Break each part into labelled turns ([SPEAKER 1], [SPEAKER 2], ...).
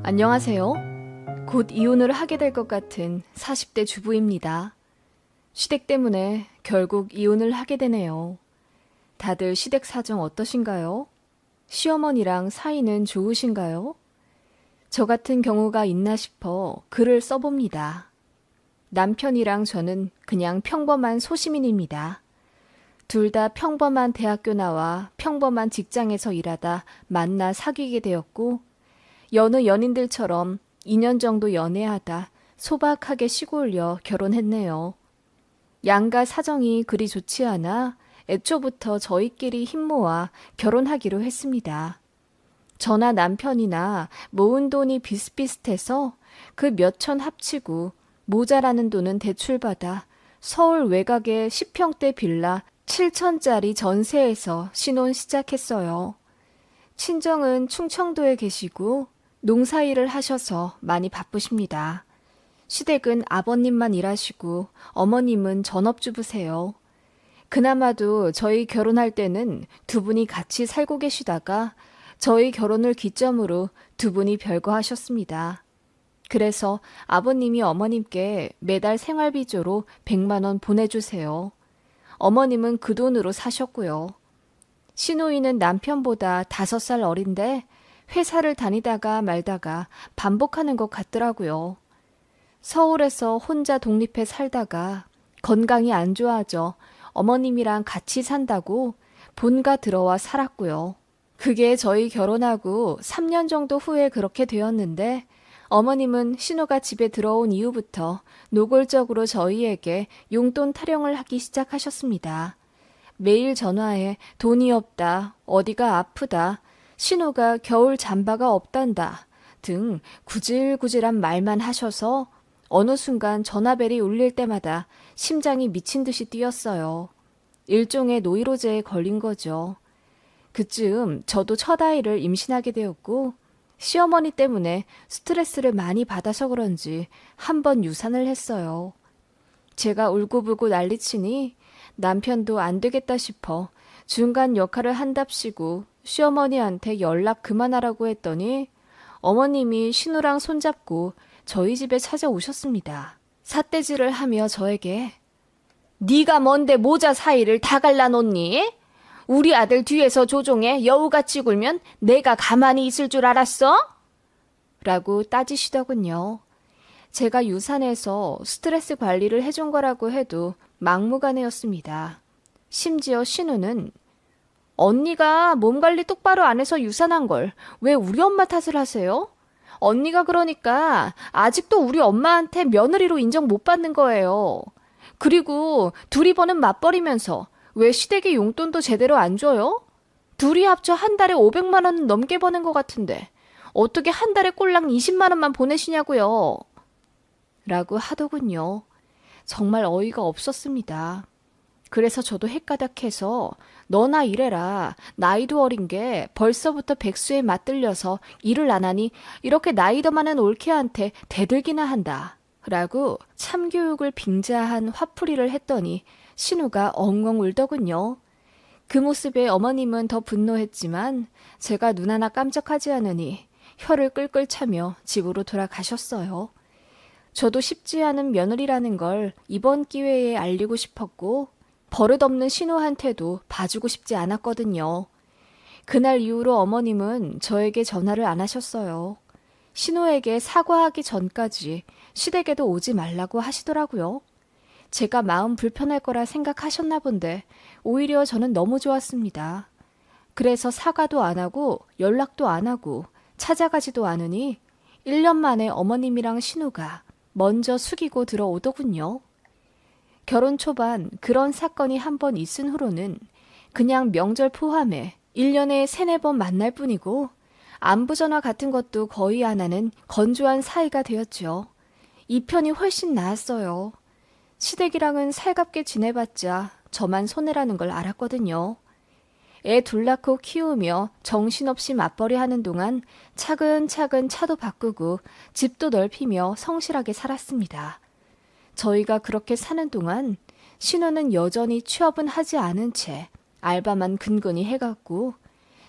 [SPEAKER 1] 안녕하세요. 곧 이혼을 하게 될 것 같은 40대 주부입니다. 시댁 때문에 결국 이혼을 하게 되네요. 다들 시댁 사정 어떠신가요? 시어머니랑 사이는 좋으신가요? 저 같은 경우가 있나 싶어 글을 써봅니다. 남편이랑 저는 그냥 평범한 소시민입니다. 둘 다 평범한 대학교 나와 평범한 직장에서 일하다 만나 사귀게 되었고, 여느 연인들처럼 2년 정도 연애하다 소박하게 시골려 결혼했네요. 양가 사정이 그리 좋지 않아 애초부터 저희끼리 힘모아 결혼하기로 했습니다. 저나 남편이나 모은 돈이 비슷비슷해서 그 몇천 합치고 모자라는 돈은 대출받아 서울 외곽의 10평대 빌라 7천짜리 전세에서 신혼 시작했어요. 친정은 충청도에 계시고 농사일을 하셔서 많이 바쁘십니다. 시댁은 아버님만 일하시고 어머님은 전업주부세요. 그나마도 저희 결혼할 때는 두 분이 같이 살고 계시다가 저희 결혼을 기점으로 두 분이 별거하셨습니다. 그래서 아버님이 어머님께 매달 생활비조로 100만 원 보내주세요. 어머님은 그 돈으로 사셨고요. 시누이는 남편보다 5살 어린데 회사를 다니다가 말다가 반복하는 것 같더라고요. 서울에서 혼자 독립해 살다가 건강이 안 좋아져 어머님이랑 같이 산다고 본가 들어와 살았고요. 그게 저희 결혼하고 3년 정도 후에 그렇게 되었는데, 어머님은 신우가 집에 들어온 이후부터 노골적으로 저희에게 용돈 타령을 하기 시작하셨습니다. 매일 전화해 돈이 없다, 어디가 아프다, 신우가 겨울 잠바가 없단다 등 구질구질한 말만 하셔서 어느 순간 전화벨이 울릴 때마다 심장이 미친 듯이 뛰었어요. 일종의 노이로제에 걸린 거죠. 그쯤 저도 첫 아이를 임신하게 되었고, 시어머니 때문에 스트레스를 많이 받아서 그런지 한 번 유산을 했어요. 제가 울고불고 난리치니 남편도 안 되겠다 싶어 중간 역할을 한답시고 시어머니한테 연락 그만하라고 했더니 어머님이 신우랑 손잡고 저희 집에 찾아오셨습니다. 삿대질을 하며 저에게 네가 뭔데 모자 사이를 다 갈라놓니? 우리 아들 뒤에서 조종해 여우같이 굴면 내가 가만히 있을 줄 알았어? 라고 따지시더군요. 제가 유산해서 스트레스 관리를 해준 거라고 해도 막무가내였습니다. 심지어 신우는 언니가 몸 관리 똑바로 안 해서 유산한 걸 왜 우리 엄마 탓을 하세요? 언니가 그러니까 아직도 우리 엄마한테 며느리로 인정 못 받는 거예요. 그리고 둘이 버는 맞벌이면서 왜 시댁에 용돈도 제대로 안 줘요? 둘이 합쳐 한 달에 500만 원 넘게 버는 것 같은데 어떻게 한 달에 꼴랑 20만 원만 보내시냐고요? 라고 하더군요. 정말 어이가 없었습니다. 그래서 저도 헷가닥해서 너나 일해라. 나이도 어린 게 벌써부터 백수에 맞들려서 일을 안 하니 이렇게 나이 더 많은 올케한테 대들기나 한다. 라고 참교육을 빙자한 화풀이를 했더니 신우가 엉엉 울더군요. 그 모습에 어머님은 더 분노했지만 제가 눈 하나 깜짝하지 않으니 혀를 끌끌 차며 집으로 돌아가셨어요. 저도 쉽지 않은 며느리라는 걸 이번 기회에 알리고 싶었고 버릇없는 신우한테도 봐주고 싶지 않았거든요. 그날 이후로 어머님은 저에게 전화를 안 하셨어요. 신우에게 사과하기 전까지 시댁에도 오지 말라고 하시더라고요. 제가 마음 불편할 거라 생각하셨나 본데 오히려 저는 너무 좋았습니다. 그래서 사과도 안 하고 연락도 안 하고 찾아가지도 않으니 1년 만에 어머님이랑 신우가 먼저 숙이고 들어오더군요. 결혼 초반 그런 사건이 한 번 있은 후로는 그냥 명절 포함해 1년에 3-4번 만날 뿐이고 안부전화 같은 것도 거의 안 하는 건조한 사이가 되었죠. 이 편이 훨씬 나았어요. 시댁이랑은 살갑게 지내봤자 저만 손해라는 걸 알았거든요. 애 둘 낳고 키우며 정신없이 맞벌이 하는 동안 차근차근 차도 바꾸고 집도 넓히며 성실하게 살았습니다. 저희가 그렇게 사는 동안 신우는 여전히 취업은 하지 않은 채 알바만 근근히 해갔고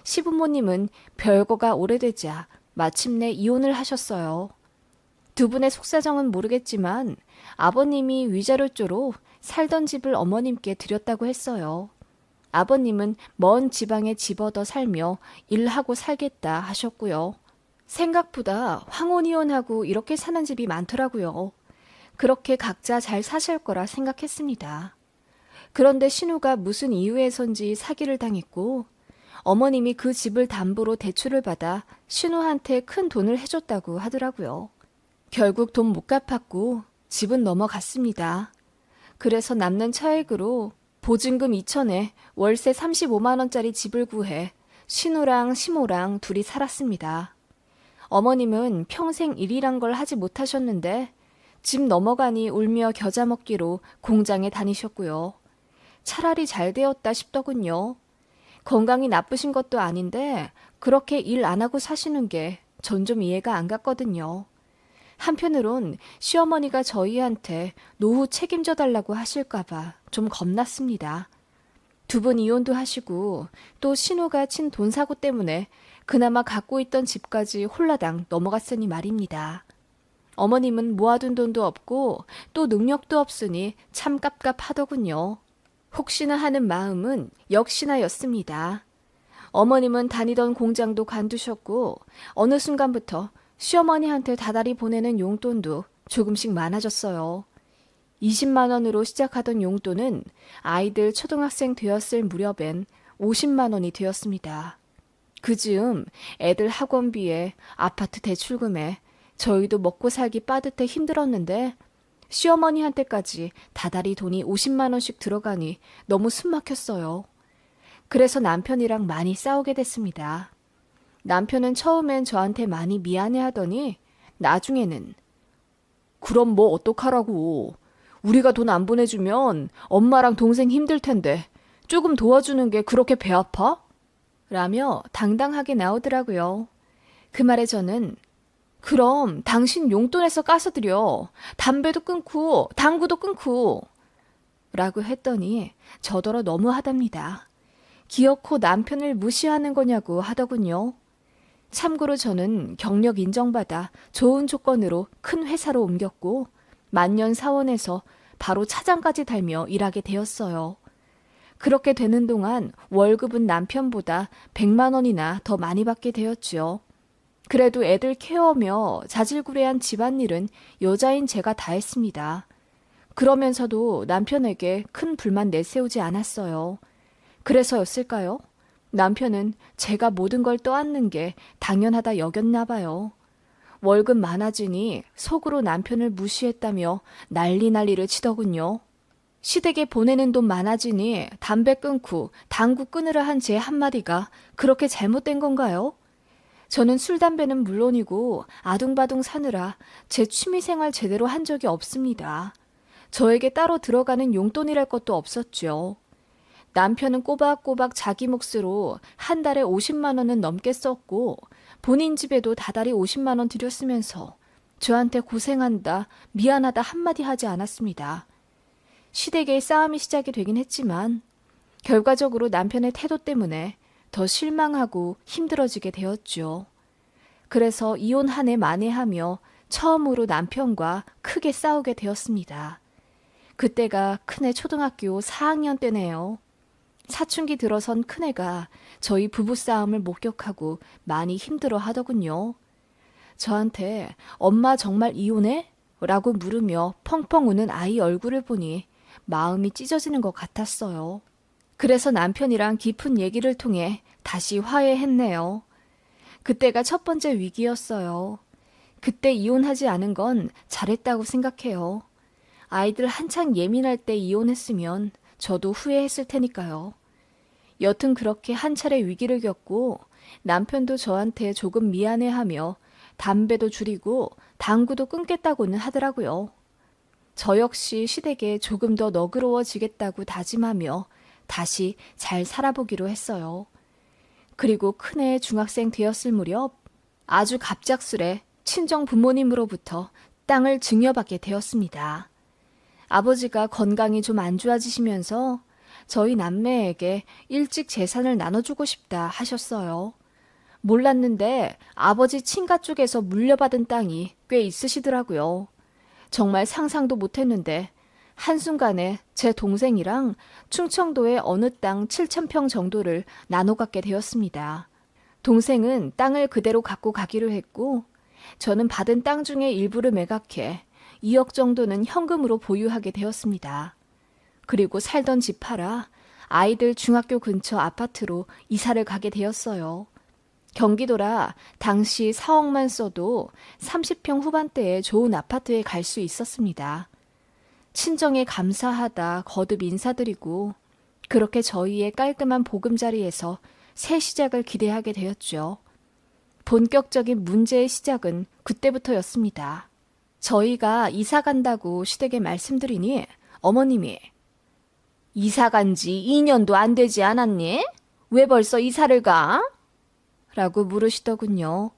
[SPEAKER 1] 시부모님은 별거가 오래되자 마침내 이혼을 하셨어요. 두 분의 속사정은 모르겠지만 아버님이 위자료조로 살던 집을 어머님께 드렸다고 했어요. 아버님은 먼 지방에 집 얻어 살며 일하고 살겠다 하셨고요. 생각보다 황혼이혼하고 이렇게 사는 집이 많더라고요. 그렇게 각자 잘 사실 거라 생각했습니다. 그런데 신우가 무슨 이유에선지 사기를 당했고 어머님이 그 집을 담보로 대출을 받아 신우한테 큰 돈을 해줬다고 하더라고요. 결국 돈 못 갚았고 집은 넘어갔습니다. 그래서 남는 차액으로 보증금 2천에 월세 35만 원짜리 집을 구해 신우랑 시모랑 둘이 살았습니다. 어머님은 평생 일이란 걸 하지 못하셨는데 집 넘어가니 울며 겨자 먹기로 공장에 다니셨고요. 차라리 잘 되었다 싶더군요. 건강이 나쁘신 것도 아닌데 그렇게 일 안 하고 사시는 게 전 좀 이해가 안 갔거든요. 한편으론 시어머니가 저희한테 노후 책임져 달라고 하실까봐 좀 겁났습니다. 두 분 이혼도 하시고 또 신우가 친 돈 사고 때문에 그나마 갖고 있던 집까지 홀라당 넘어갔으니 말입니다. 어머님은 모아둔 돈도 없고 또 능력도 없으니 참 깝깝하더군요. 혹시나 하는 마음은 역시나였습니다. 어머님은 다니던 공장도 관두셨고 어느 순간부터 시어머니한테 다달이 보내는 용돈도 조금씩 많아졌어요. 20만 원으로 시작하던 용돈은 아이들 초등학생 되었을 무렵엔 50만 원이 되었습니다. 그 즈음 애들 학원비에 아파트 대출금에 저희도 먹고 살기 빠듯해 힘들었는데 시어머니한테까지 다달이 돈이 50만 원씩 들어가니 너무 숨막혔어요. 그래서 남편이랑 많이 싸우게 됐습니다. 남편은 처음엔 저한테 많이 미안해하더니 나중에는 그럼 뭐 어떡하라고. 우리가 돈 안 보내주면 엄마랑 동생 힘들 텐데 조금 도와주는 게 그렇게 배 아파? 라며 당당하게 나오더라고요. 그 말에 저는 그럼 당신 용돈에서 까서드려. 담배도 끊고 당구도 끊고 라고 했더니 저더러 너무하답니다. 기어코 남편을 무시하는 거냐고 하더군요. 참고로 저는 경력 인정받아 좋은 조건으로 큰 회사로 옮겼고 만년 사원에서 바로 차장까지 달며 일하게 되었어요. 그렇게 되는 동안 월급은 남편보다 100만 원이나 더 많이 받게 되었지요. 그래도 애들 케어며 자질구레한 집안일은 여자인 제가 다 했습니다. 그러면서도 남편에게 큰 불만 내세우지 않았어요. 그래서였을까요? 남편은 제가 모든 걸 떠안는 게 당연하다 여겼나 봐요. 월급 많아지니 속으로 남편을 무시했다며 난리를 치더군요. 시댁에 보내는 돈 많아지니 담배 끊고 당구 끊으라 한 제 한마디가 그렇게 잘못된 건가요? 저는 술, 담배는 물론이고 아둥바둥 사느라 제 취미생활 제대로 한 적이 없습니다. 저에게 따로 들어가는 용돈이랄 것도 없었죠. 남편은 꼬박꼬박 자기 몫으로 한 달에 50만 원은 넘게 썼고 본인 집에도 다달이 50만 원 들였으면서 저한테 고생한다, 미안하다 한마디 하지 않았습니다. 시댁의 싸움이 시작이 되긴 했지만 결과적으로 남편의 태도 때문에 더 실망하고 힘들어지게 되었죠. 그래서 이혼 한 해 만회하며 처음으로 남편과 크게 싸우게 되었습니다. 그때가 큰애 초등학교 4학년 때네요. 사춘기 들어선 큰애가 저희 부부싸움을 목격하고 많이 힘들어 하더군요. 저한테 엄마 정말 이혼해? 라고 물으며 펑펑 우는 아이 얼굴을 보니 마음이 찢어지는 것 같았어요. 그래서 남편이랑 깊은 얘기를 통해 다시 화해했네요. 그때가 첫 번째 위기였어요. 그때 이혼하지 않은 건 잘했다고 생각해요. 아이들 한창 예민할 때 이혼했으면 저도 후회했을 테니까요. 여튼 그렇게 한 차례 위기를 겪고 남편도 저한테 조금 미안해하며 담배도 줄이고 당구도 끊겠다고는 하더라고요. 저 역시 시댁에 조금 더 너그러워지겠다고 다짐하며 다시 잘 살아보기로 했어요. 그리고 큰애 중학생 되었을 무렵 아주 갑작스레 친정 부모님으로부터 땅을 증여받게 되었습니다. 아버지가 건강이 좀 안 좋아지시면서 저희 남매에게 일찍 재산을 나눠주고 싶다 하셨어요. 몰랐는데 아버지 친가 쪽에서 물려받은 땅이 꽤 있으시더라고요. 정말 상상도 못했는데 한순간에 제 동생이랑 충청도의 어느 땅 7,000평 정도를 나눠 갖게 되었습니다. 동생은 땅을 그대로 갖고 가기로 했고 저는 받은 땅 중에 일부를 매각해 2억 정도는 현금으로 보유하게 되었습니다. 그리고 살던 집 팔아 아이들 중학교 근처 아파트로 이사를 가게 되었어요. 경기도라 당시 4억만 써도 30평 후반대의 좋은 아파트에 갈 수 있었습니다. 친정에 감사하다 거듭 인사드리고 그렇게 저희의 깔끔한 보금자리에서 새 시작을 기대하게 되었죠. 본격적인 문제의 시작은 그때부터였습니다. 저희가 이사 간다고 시댁에 말씀드리니 어머님이 이사 간 지 2년도 안 되지 않았니? 왜 벌써 이사를 가? 라고 물으시더군요.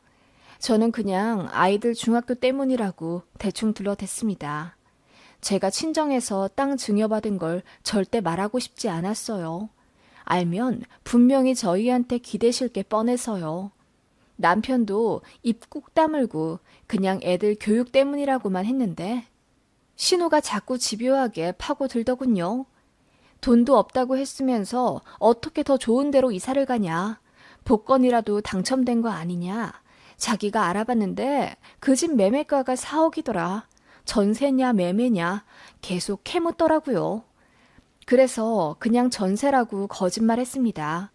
[SPEAKER 1] 저는 그냥 아이들 중학교 때문이라고 대충 둘러댔습니다. 제가 친정에서 땅 증여받은 걸 절대 말하고 싶지 않았어요. 알면 분명히 저희한테 기대실 게 뻔해서요. 남편도 입 꾹 다물고 그냥 애들 교육 때문이라고만 했는데 신우가 자꾸 집요하게 파고들더군요. 돈도 없다고 했으면서 어떻게 더 좋은 데로 이사를 가냐. 복권이라도 당첨된 거 아니냐. 자기가 알아봤는데 그 집 매매가가 4억이더라. 전세냐 매매냐 계속 캐묻더라고요. 그래서 그냥 전세라고 거짓말했습니다.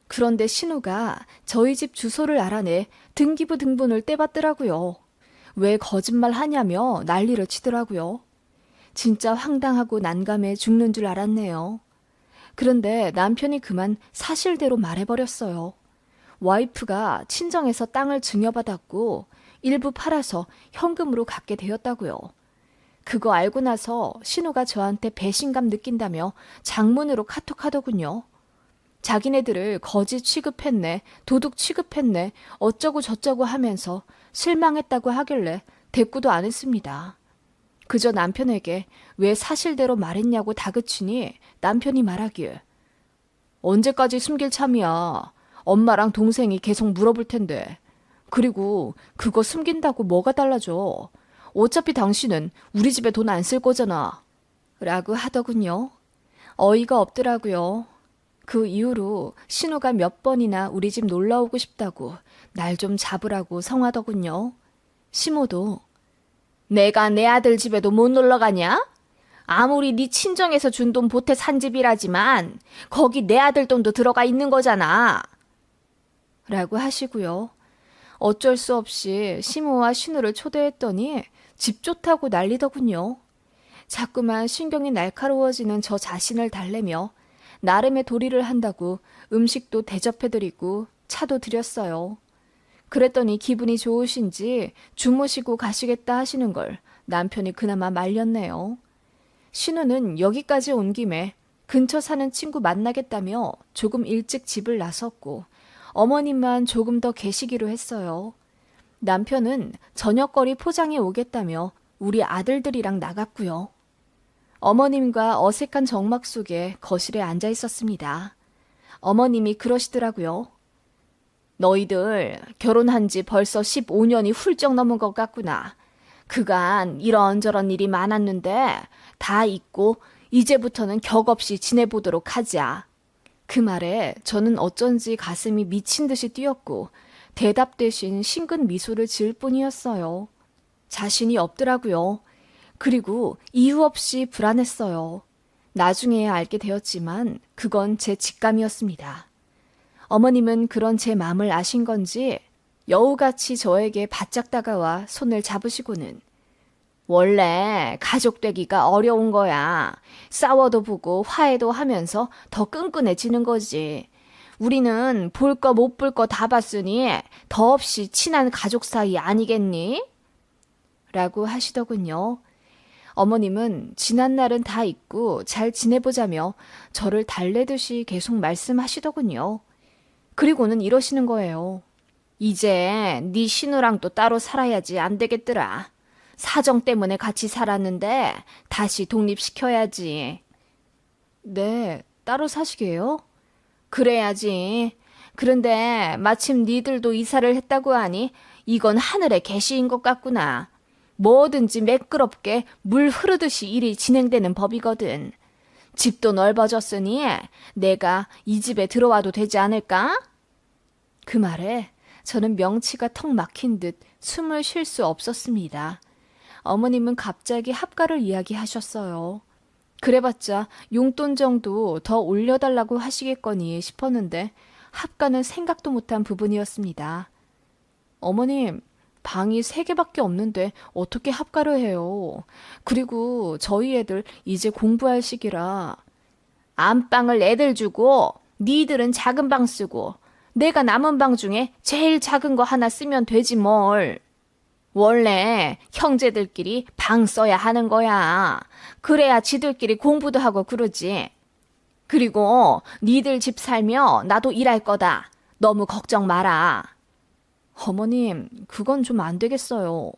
[SPEAKER 1] 그런데 신우가 저희 집 주소를 알아내 등기부 등본을 떼봤더라고요. 왜 거짓말 하냐며 난리를 치더라고요. 진짜 황당하고 난감해 죽는 줄 알았네요. 그런데 남편이 그만 사실대로 말해버렸어요. 와이프가 친정에서 땅을 증여받았고 일부 팔아서 현금으로 갖게 되었다고요. 그거 알고 나서 신우가 저한테 배신감 느낀다며 장문으로 카톡하더군요. 자기네들을 거지 취급했네, 도둑 취급했네, 어쩌고 저쩌고 하면서 실망했다고 하길래 대꾸도 안 했습니다. 그저 남편에게 왜 사실대로 말했냐고 다그치니 남편이 말하길 언제까지 숨길 참이야. 엄마랑 동생이 계속 물어볼 텐데. 그리고 그거 숨긴다고 뭐가 달라져. 어차피 당신은 우리 집에 돈 안 쓸 거잖아. 라고 하더군요. 어이가 없더라고요. 그 이후로 신우가 몇 번이나 우리 집 놀러 오고 싶다고 날 좀 잡으라고 성하더군요. 시모도 내가 내 아들 집에도 못 놀러 가냐? 아무리 네 친정에서 준 돈 보태 산 집이라지만 거기 내 아들 돈도 들어가 있는 거잖아. 라고 하시고요. 어쩔 수 없이 시모와 신우를 초대했더니 집 좋다고 난리더군요. 자꾸만 신경이 날카로워지는 저 자신을 달래며 나름의 도리를 한다고 음식도 대접해드리고 차도 드렸어요. 그랬더니 기분이 좋으신지 주무시고 가시겠다 하시는 걸 남편이 그나마 말렸네요. 신우는 여기까지 온 김에 근처 사는 친구 만나겠다며 조금 일찍 집을 나섰고 어머님만 조금 더 계시기로 했어요. 남편은 저녁거리 포장해 오겠다며 우리 아들들이랑 나갔고요. 어머님과 어색한 정막 속에 거실에 앉아 있었습니다. 어머님이 그러시더라고요. 너희들 결혼한 지 벌써 15년이 훌쩍 넘은 것 같구나. 그간 이런저런 일이 많았는데 다 잊고 이제부터는 격없이 지내보도록 하자. 그 말에 저는 어쩐지 가슴이 미친 듯이 뛰었고 대답 대신 싱긋 미소를 지을 뿐이었어요. 자신이 없더라고요. 그리고 이유 없이 불안했어요. 나중에야 알게 되었지만 그건 제 직감이었습니다. 어머님은 그런 제 마음을 아신 건지 여우같이 저에게 바짝 다가와 손을 잡으시고는 원래 가족 되기가 어려운 거야. 싸워도 보고 화해도 하면서 더 끈끈해지는 거지. 우리는 볼 거 못 볼 거 다 봤으니 더없이 친한 가족 사이 아니겠니? 라고 하시더군요. 어머님은 지난 날은 다 잊고 잘 지내보자며 저를 달래듯이 계속 말씀하시더군요. 그리고는 이러시는 거예요. 이제 네 신우랑 또 따로 살아야지 안 되겠더라. 사정 때문에 같이 살았는데 다시 독립시켜야지. 네, 따로 사시게요? 그래야지. 그런데 마침 니들도 이사를 했다고 하니 이건 하늘의 계시인 것 같구나. 뭐든지 매끄럽게 물 흐르듯이 일이 진행되는 법이거든. 집도 넓어졌으니 내가 이 집에 들어와도 되지 않을까? 그 말에 저는 명치가 턱 막힌 듯 숨을 쉴 수 없었습니다. 어머님은 갑자기 합가를 이야기하셨어요. 그래봤자 용돈 정도 더 올려달라고 하시겠거니 싶었는데 합가는 생각도 못한 부분이었습니다. 어머님, 방이 3개밖에 없는데 어떻게 합가를 해요? 그리고 저희 애들 이제 공부할 시기라. 안방을 애들 주고 니들은 작은 방 쓰고 내가 남은 방 중에 제일 작은 거 하나 쓰면 되지 뭘. 원래 형제들끼리 방 써야 하는 거야. 그래야 지들끼리 공부도 하고 그러지. 그리고 니들 집 살면 나도 일할 거다. 너무 걱정 마라. 어머님, 그건 좀 안 되겠어요.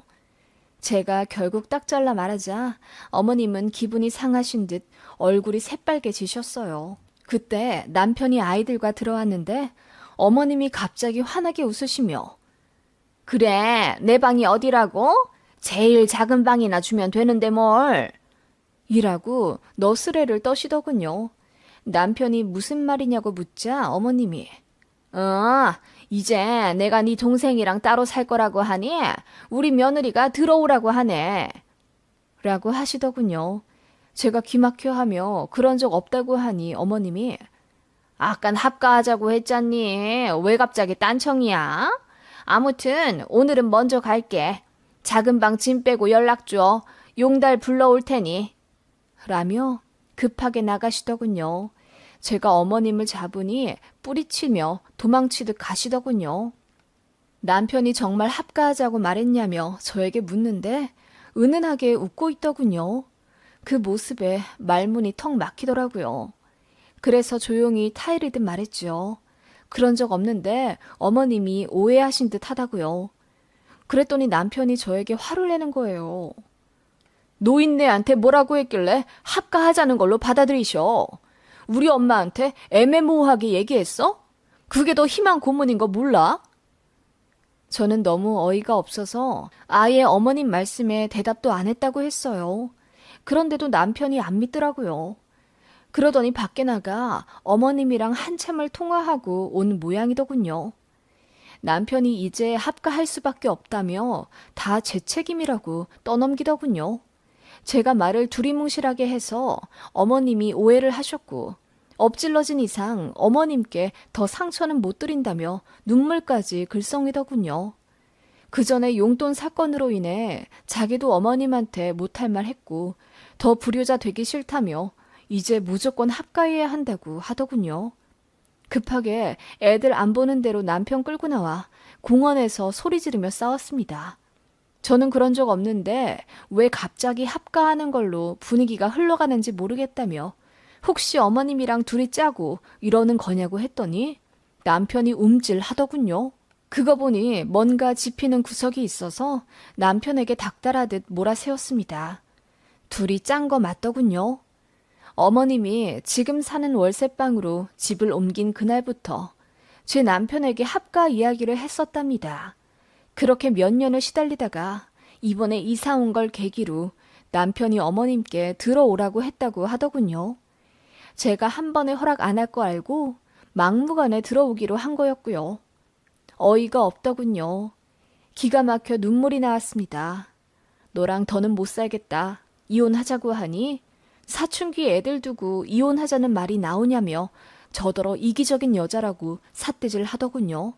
[SPEAKER 1] 제가 결국 딱 잘라 말하자 어머님은 기분이 상하신 듯 얼굴이 새빨개지셨어요. 그때 남편이 아이들과 들어왔는데 어머님이 갑자기 환하게 웃으시며 그래, 내 방이 어디라고? 제일 작은 방이나 주면 되는데 뭘. 이라고 너스레를 떠시더군요. 남편이 무슨 말이냐고 묻자 어머님이 이제 내가 네 동생이랑 따로 살 거라고 하니 우리 며느리가 들어오라고 하네. 라고 하시더군요. 제가 귀막혀하며 그런 적 없다고 하니 어머님이 아깐 합가하자고 했잖니. 왜 갑자기 딴청이야? 아무튼 오늘은 먼저 갈게. 작은 방 짐 빼고 연락 줘. 용달 불러올 테니. 라며 급하게 나가시더군요. 제가 어머님을 잡으니 뿌리치며 도망치듯 가시더군요. 남편이 정말 합가하자고 말했냐며 저에게 묻는데 은은하게 웃고 있더군요. 그 모습에 말문이 턱 막히더라고요. 그래서 조용히 타이르듯 말했죠. 그런 적 없는데 어머님이 오해하신 듯 하다고요. 그랬더니 남편이 저에게 화를 내는 거예요. 노인네한테 뭐라고 했길래 합가하자는 걸로 받아들이셔. 우리 엄마한테 애매모호하게 얘기했어? 그게 더 희망 고문인 거 몰라? 저는 너무 어이가 없어서 아예 어머님 말씀에 대답도 안 했다고 했어요. 그런데도 남편이 안 믿더라고요. 그러더니 밖에 나가 어머님이랑 한참을 통화하고 온 모양이더군요. 남편이 이제 합가할 수밖에 없다며 다 제 책임이라고 떠넘기더군요. 제가 말을 두리뭉실하게 해서 어머님이 오해를 하셨고 엎질러진 이상 어머님께 더 상처는 못 드린다며 눈물까지 글썽이더군요. 그 전에 용돈 사건으로 인해 자기도 어머님한테 못할 말 했고 더 불효자 되기 싫다며 이제 무조건 합가해야 한다고 하더군요. 급하게 애들 안 보는 대로 남편 끌고 나와 공원에서 소리 지르며 싸웠습니다. 저는 그런 적 없는데 왜 갑자기 합가하는 걸로 분위기가 흘러가는지 모르겠다며 혹시 어머님이랑 둘이 짜고 이러는 거냐고 했더니 남편이 움찔하더군요. 그거 보니 뭔가 짚이는 구석이 있어서 남편에게 닥달하듯 몰아세웠습니다. 둘이 짠 거 맞더군요. 어머님이 지금 사는 월세방으로 집을 옮긴 그날부터 제 남편에게 합가 이야기를 했었답니다. 그렇게 몇 년을 시달리다가 이번에 이사 온 걸 계기로 남편이 어머님께 들어오라고 했다고 하더군요. 제가 한 번에 허락 안 할 거 알고 막무가내 들어오기로 한 거였고요. 어이가 없더군요. 기가 막혀 눈물이 나왔습니다. 너랑 더는 못 살겠다. 이혼하자고 하니 사춘기 애들 두고 이혼하자는 말이 나오냐며 저더러 이기적인 여자라고 삿대질 하더군요.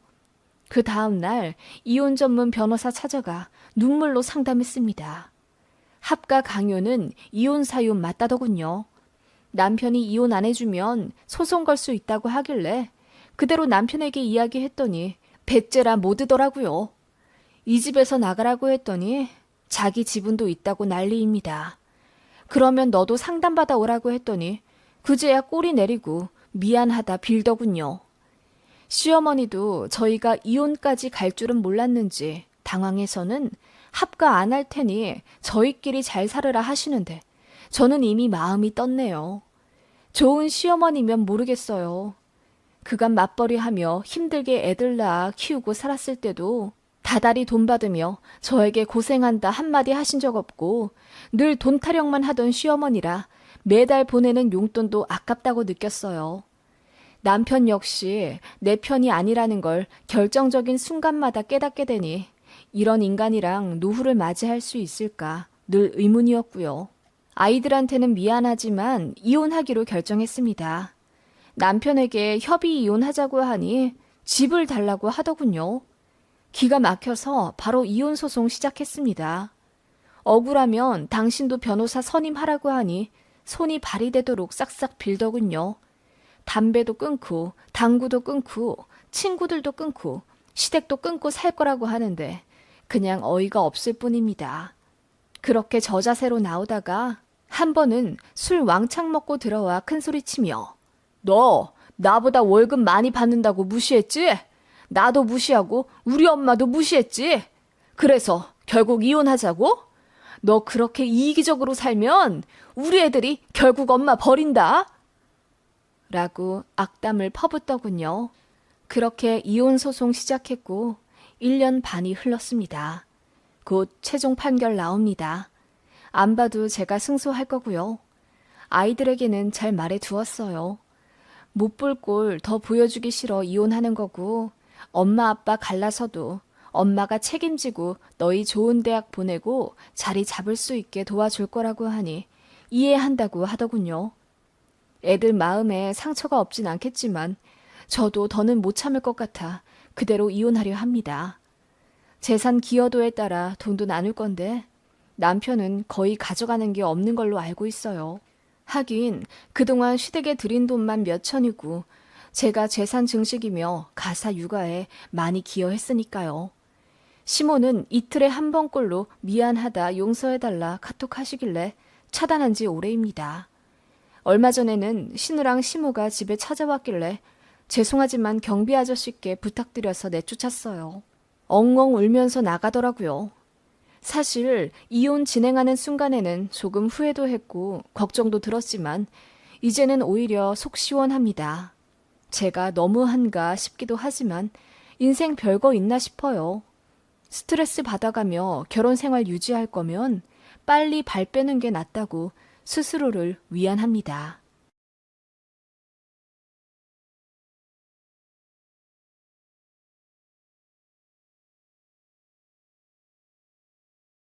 [SPEAKER 1] 그 다음 날 이혼 전문 변호사 찾아가 눈물로 상담했습니다. 합가 강요는 이혼 사유 맞다더군요. 남편이 이혼 안 해주면 소송 걸 수 있다고 하길래 그대로 남편에게 이야기했더니 배째라 못하더라고요. 이 집에서 나가라고 했더니 자기 지분도 있다고 난리입니다. 그러면 너도 상담받아 오라고 했더니 그제야 꼬리 내리고 미안하다 빌더군요. 시어머니도 저희가 이혼까지 갈 줄은 몰랐는지 당황해서는 합가 안 할 테니 저희끼리 잘 살으라 하시는데 저는 이미 마음이 떴네요. 좋은 시어머니면 모르겠어요. 그간 맞벌이하며 힘들게 애들 낳아 키우고 살았을 때도 다달이 돈 받으며 저에게 고생한다 한마디 하신 적 없고 늘 돈 타령만 하던 시어머니라 매달 보내는 용돈도 아깝다고 느꼈어요. 남편 역시 내 편이 아니라는 걸 결정적인 순간마다 깨닫게 되니 이런 인간이랑 노후를 맞이할 수 있을까 늘 의문이었고요. 아이들한테는 미안하지만 이혼하기로 결정했습니다. 남편에게 협의 이혼하자고 하니 집을 달라고 하더군요. 기가 막혀서 바로 이혼 소송 시작했습니다. 억울하면 당신도 변호사 선임하라고 하니 손이 발이 되도록 싹싹 빌더군요. 담배도 끊고 당구도 끊고 친구들도 끊고 시댁도 끊고 살 거라고 하는데 그냥 어이가 없을 뿐입니다. 그렇게 저자세로 나오다가 한 번은 술 왕창 먹고 들어와 큰소리치며 너 나보다 월급 많이 받는다고 무시했지? 나도 무시하고 우리 엄마도 무시했지? 그래서 결국 이혼하자고? 너 그렇게 이기적으로 살면 우리 애들이 결국 엄마 버린다? 라고 악담을 퍼붓더군요. 그렇게 이혼 소송 시작했고 1년 반이 흘렀습니다. 곧 최종 판결 나옵니다. 안 봐도 제가 승소할 거고요. 아이들에게는 잘 말해 두었어요. 못 볼 꼴 더 보여주기 싫어 이혼하는 거고 엄마 아빠 갈라서도 엄마가 책임지고 너희 좋은 대학 보내고 자리 잡을 수 있게 도와줄 거라고 하니 이해한다고 하더군요. 애들 마음에 상처가 없진 않겠지만 저도 더는 못 참을 것 같아 그대로 이혼하려 합니다. 재산 기여도에 따라 돈도 나눌 건데 남편은 거의 가져가는 게 없는 걸로 알고 있어요. 하긴 그동안 시댁에 들인 돈만 몇 천이고 제가 재산 증식이며 가사 육아에 많이 기여했으니까요. 시모는 이틀에 한 번꼴로 미안하다 용서해달라 카톡 하시길래 차단한 지 오래입니다. 얼마 전에는 시누랑 시모가 집에 찾아왔길래 죄송하지만 경비 아저씨께 부탁드려서 내쫓았어요. 엉엉 울면서 나가더라고요. 사실 이혼 진행하는 순간에는 조금 후회도 했고 걱정도 들었지만 이제는 오히려 속 시원합니다. 제가 너무한가 싶기도 하지만 인생 별거 있나 싶어요. 스트레스 받아가며 결혼 생활 유지할 거면 빨리 발 빼는 게 낫다고 스스로를 위안합니다.